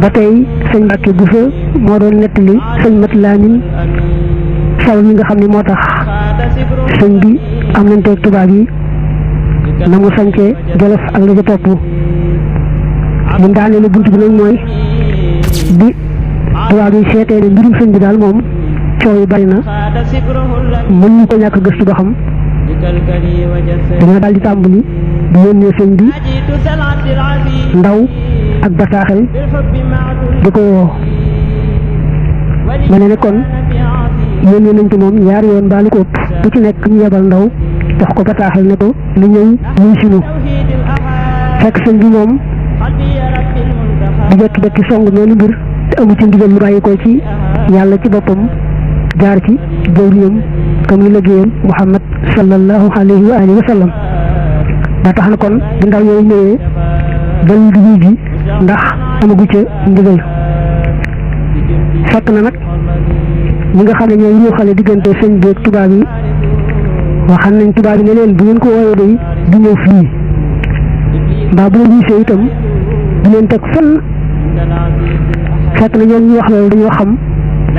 ba tey sëñ Mbàkke Buso moo doon nettali sëñ Mat Laamin saw mi nga xam ne moo tax sëñ bi am nañ teeg tubaab yi na mu sañcee Jolof ak la ca topp mu daaneelu bunt bi nag mooy bi tubaab yi seetee ne mbirum sëñ bi daal moom coow yi bari na mën ñu ko ñàkk gëstu ba xam dañoo daal di tàmbali di yónnee sëñ bi ndaw ak bataaxel di ko woo ma ne kon yónnee nañ ci moom ñaari yoon baalu ko ëpp bu ci nekk ñu yebal ndaw jox ko bataaxel ne ko lu ñëw muy sinu fekk sëñ bi moom di jekki-jekki song noonu mbir te amu ci ndigal lu bàyyi ko ci yàlla ci boppam jaar ci jawriyam comme ni liggéeyam Muhammad sallallahu alayhi wa alihi wa sallam ba tax na kon bu ndaw yooyu ñëwee dañu di ji ndax amagu ca ndigal fekk na nag ñi nga xam ne ñooy ruuxale diggante sëñ bi ak tubaab yi waxal nañ tubaab yi ne leen bu ngeen ko woowee day du ñëw fii mbaa bu leen gisee itam du leen teg fenn fekk na ñoom ñu wax loolu dañoo xam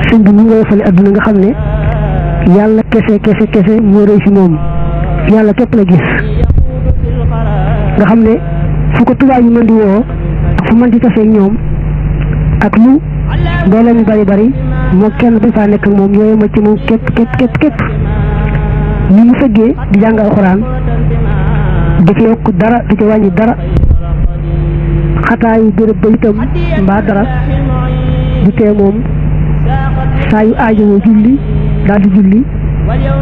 sëñ bi ñu nga wofale adduna nga xam ne yàlla kese moo rëy si moom yàlla képp la gis nga xam ne fu ko tubaab yi mën di woo ak fu mën di taseeg ñoom ak lu mbooloo mi bari moo kenn bañ faa nekk ak moom yooyu ma ci moom képp ni mu sëggee di jàng alxuraan di ci yokk dara di ci wàññi dara xataayu béréb ba itam mbaa dara du tee moom saa yu aajowoo julli daal di julli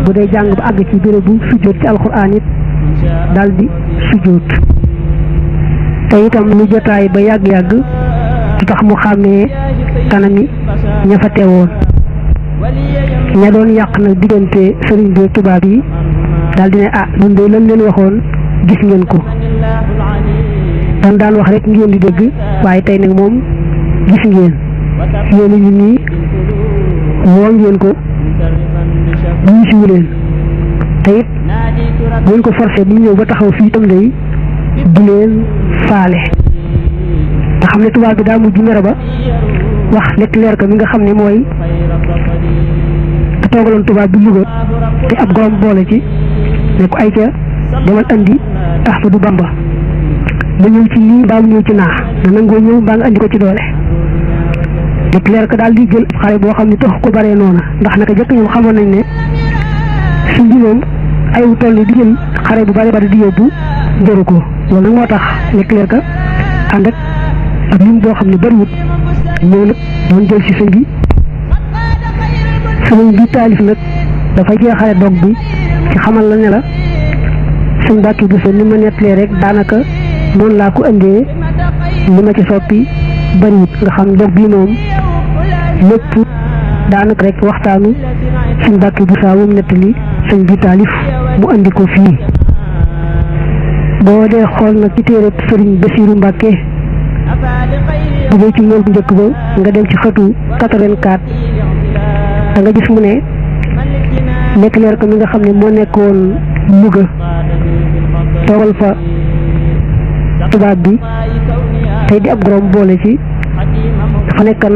bu dee jàng ba àgg ci béréb bu sujjóot ci alxuraan it daal di sujjóot te itam lu jotaay ba yàgg-yàgg du tax mu xàmmee kanami ña fa teewoon ña doon yàq nag diggante sëriñ bi tubaab yi daal di ne ñun de lan leen waxoon gis ngeen ko dan daan wax rek ngeen di dégg waaye tey nag moom gis ngeen yéen ñu nii woo ngeen ko bu ñu siwu leen te it bu ngeen ko forcé bu ñëw ba taxaw fii itam day du leen faale nga xam ne tubaab bi daa mujj mere ba wax Leclerc mi nga xam ne mooy te toogaloon tubaab bi Louga te ab gorom boole ci ne ko ay ca demal andi Ahmadou Bamba ba ñëw ci nii mbaa mu ñëw ci naa da nangoo ñëw mbaa nga andi ko ci doole Leclerc daal di jël xare boo xam ne tax ko baree noona ndax naka jëkk ñoom xamoon nañ ne suñ bi moom ay wu toll ni di jël xare bu bari di yóbbu jëru ko loolu nag moo tax Leclerc ànd ak lim boo xam ne bariwut ñëw nag doon jël ci sëñ bi taalif nag dafa jeexale dog bi ci xamal la ne la sëñ Mbàkke Buso ni ma nettalee rek daanaka noonu laa ko indee li ma ci soppi bariwut nga xam dog bii moom lépp daanaka rek waxtaanu sëñ Mbàkke Buso moom nettali sëñ bi taalif mu andi ko fii boo dee xool nag ci téere sëriñ Basiiru Mbàkke bu dee ci mool bu njëkk ba nga dem ci xëtu 84 da nga gis mu ne Leclerc mi nga xam ne moo nekkoon Louga toogal fa tubaab bi tey di ab gorom boole ci dafa nekkan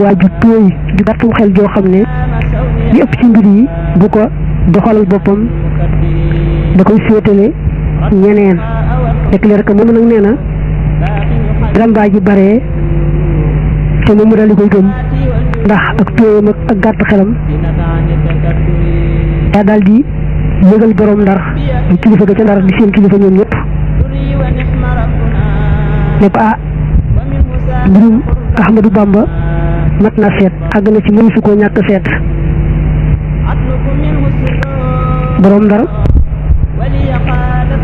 waa ju tooy ju gàttum xel joo xam ne li ëpp ci mbir yi bu ko doxalal boppam da koy féetale ñeneen Leclerc moom nag nee na rambaay ji bare te moom mu daal di koy gëm ndax ak tooyam ak gàtt xelam daa daal di yëgal borom Ndar di kilifa ga ca Ndar di seen kilifa ñoom ñëpp ne ko mbirum Ahmadou Bamba mat na seet àgg na ci mënu su koo ñàkk seet borom Ndar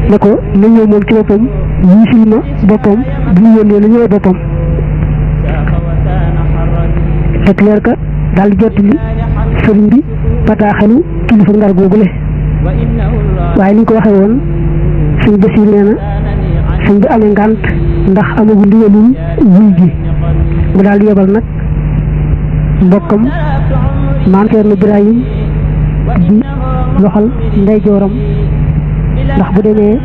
ne ko na ñëw moom ci boppam wiisil ma boppam bu ñu yónnee na ñëwee boppam Leclerc daal di jottali sëriñ bi bataaxelu kilifa Ndar googule waaye ni ñu ko waxee woon sëñ Basiir nee na sëñ bi amee ngànt ndax amagu ndigalul wuy ji mu daal di yebal nag mbokkam Maam Cerno Birahim di loxal ndeyjooram ndax bu demee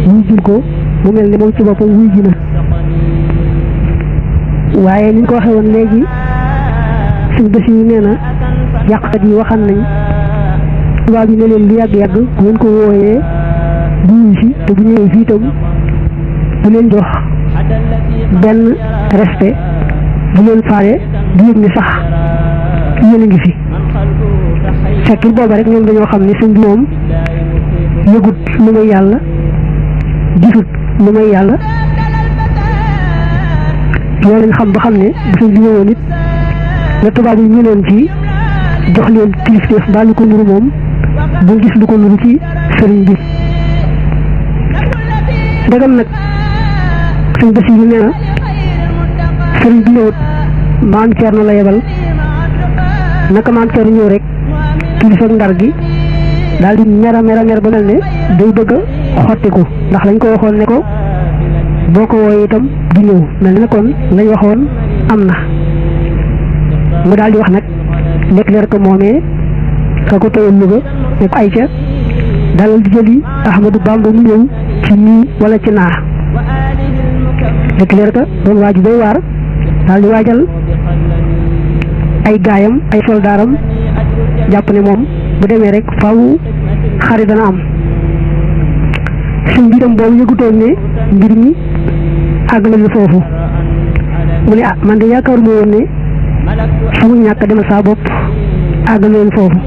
wuy jul ko mu mel ne moom ci boppam wuy ji na waaye ni ñu ko waxee woon léegi suñ bés yi nee na yàqkat yi waxan nañ tubaab yi ne leen lu yàgg-yàgg bu ngeen ko wooyee bu ñuy si te bu ñëwee fii itam bu leen jox benn respect bu leen faale du yëg ni sax yéen a ngi fi fekkil booba rek ñoom dañoo xam ne sëñ bi moom yëgut lu may yàlla gisut lu may yàlla loolu lañ xam ba xam ne bu sëñ bi ñëwoon it la tubaab yi ñu leen ci jox leen kilifteef mbaa lu ko nuru moom bu gis lu ko nuru ci sëriñ bi ndegam nag sëñ bés yi nee na sëriñ bi ñëwut maam Cerno la yebal naka maam Cerno ñëw rek kilifa Ndar gi daal di mer ba mel ne day bëgg a xottiku ndax lañ ko waxoon ne ko boo ko wooyee itam du ñëw mel ne kon lañ waxoon am na mu daal di wax nag Leclerc ko moomee ka ko tëyoon Louga ne ko ay ca dalal di jëli Ahmadou Bamba mu ñëw ci nii wala ci naa Leclerc ka doon waaju bay waar daal di waajal ay gaayam ay soldaaram jàpp ne moom bu demee rek faaw xare dana am suñ mbiram boobu yëgutoon ne mbir mi àgg na foofu mu ne man de yaakaaruma woon ne sama ñàkk demal saa bopp àgg na foofu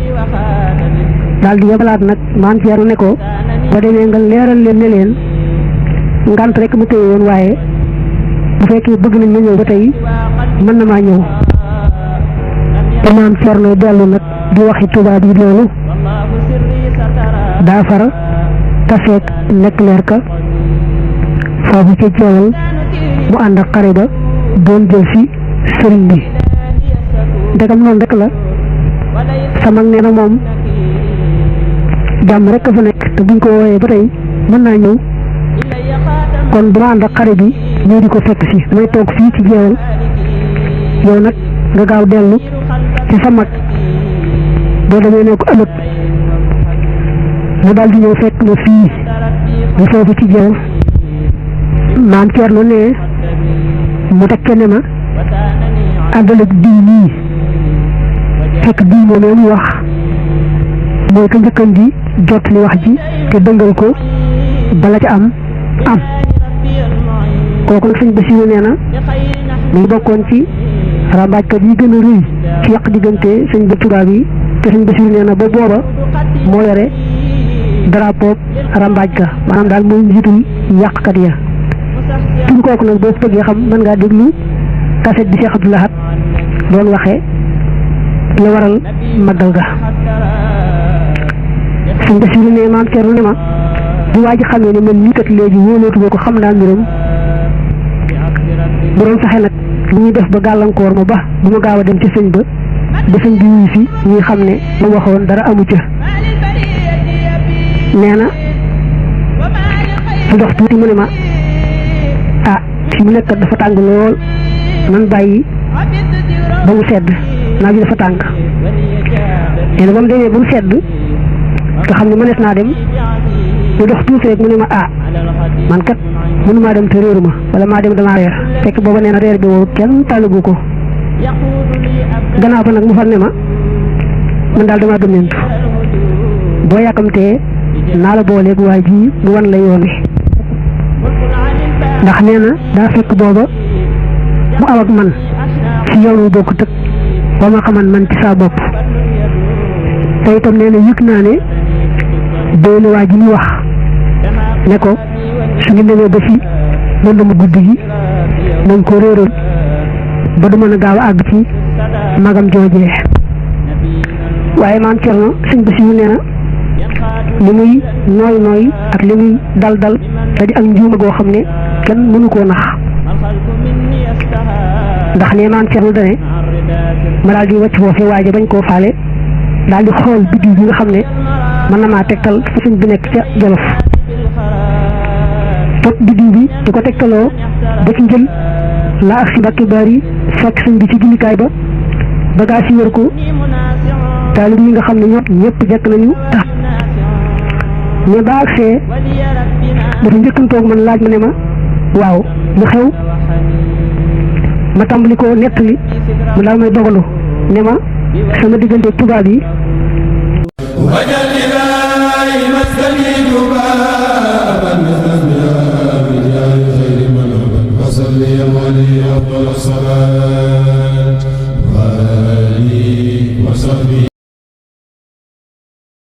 daal di yabalaat nag maam Cerno ne ko ba demee nga leeral leen ne leen ngant rek mu téye woon waaye bu fekkee bëgg nañ ma ñëw ba tey mën na maa ñëw te maam Cerno dellu nag di waxi tubaab yi loolu daa far taseeg Leclerc ka foofu ca jeewal mu ànd ak xare ba doon jël si sëriñ bi ndegam noonu rek la sama nee na moom jàmm rek a fa nekk te buñ ko wooyee ba tey mën naa ñëw kon duma ànd ak xare bi ñëw di ko fekk si damay toog fii ci jeewal yow nag nga gaaw dellu ci sa mag boo demee ne ko ëllëg mu daal di ñëw fekk ma fii di foofu ci jeewal maam Cerno ne mu tekke ne ma àndal ak diw nii fekk diw moom mu wax mooy ka njëkkan di jot li wax ji te dëngal ko bala ca am kooku nag sëñ Basiru nee na mu bokkoon ci rambaajkat yi gën a rëy ci yàq diggante sëñ ba tubaab yi te sëñ Basiru nee na ba booba moo yore drapeau rambaaj ka maanaam daal mooy njiitul yàqkat ya tur kooku nag boo bëggee xam mën ngaa déglu kaset bi Cheikh Abdou Lahad doon waxee la waral màggal ga sëñ Basiru ne maam Cerno ne ma bu waa ji xamee ne man nii kat léegi wóolootuma ko xam naa mbiram bu doon saxee nag lu ñuy def ba gàllankoor ma ba bu ma gaaw a dem ci sëñ ba sëñ bi wuyu si ñuy xam ne ma waxoon dara amu ca nee na su dox tuuti mu ne ma fi mu nekk dafa tàng lool nan bàyyi ba mu sedd naaj bi dafa tàng nee na ba mu demee ba mu sedd nga xam ne mënees naa dem mu dox tuuti rek mu ne ma man kat mënumaa dem te réeruma wala maa dem damaa reer fekk booba nee na reer bi woo kenn tàllagu ko gannaaw ba nag mu far ne ma man daal damaa gëmmentu boo yàkkamtee naa la booleeg waa ji mu wan la yoon wi ndax nee na daa fekk booba mu aw ak man ci yoon wu bokk tëg ba ma xaman man ci saa bopp te itam nee na yëg naa ne doy na waa ji ñu wax ne ko su ngi demee ba ci lëndëmu guddi gi nañ ko réeral ba du mën a gaaw a àgg ci magam joojee waaye maam Cerno sëñ Basiru nee na li muy nooy ak li muy dal da di ak njuuma goo xam ne kenn mënu koo nax ndax ne maam Cerno dane ma daal di wàcc foofu waaje bañ koo faale daal di xool biddiw bi nga xam ne mën na maa tegtal fa sëñ bi nekk ca Jolof topp biddiw bi di ko tegtaloo ba ci njël laa ak si Mbàkke Bari fekk sëñ bi ci jullikaay ba bagaas yi wër ko taalib yi nga xam ne ñëpp jekk nañu tax mais ba agsee dafa njëkkantoog man laaj ma ne ma waaw lu xew ma tàmbali ko nettali mu daal may dogalu ne ma sama diggante tubaab yi wajal ilaahi maskani tubaaban وصلي عليه أفضل الصلاة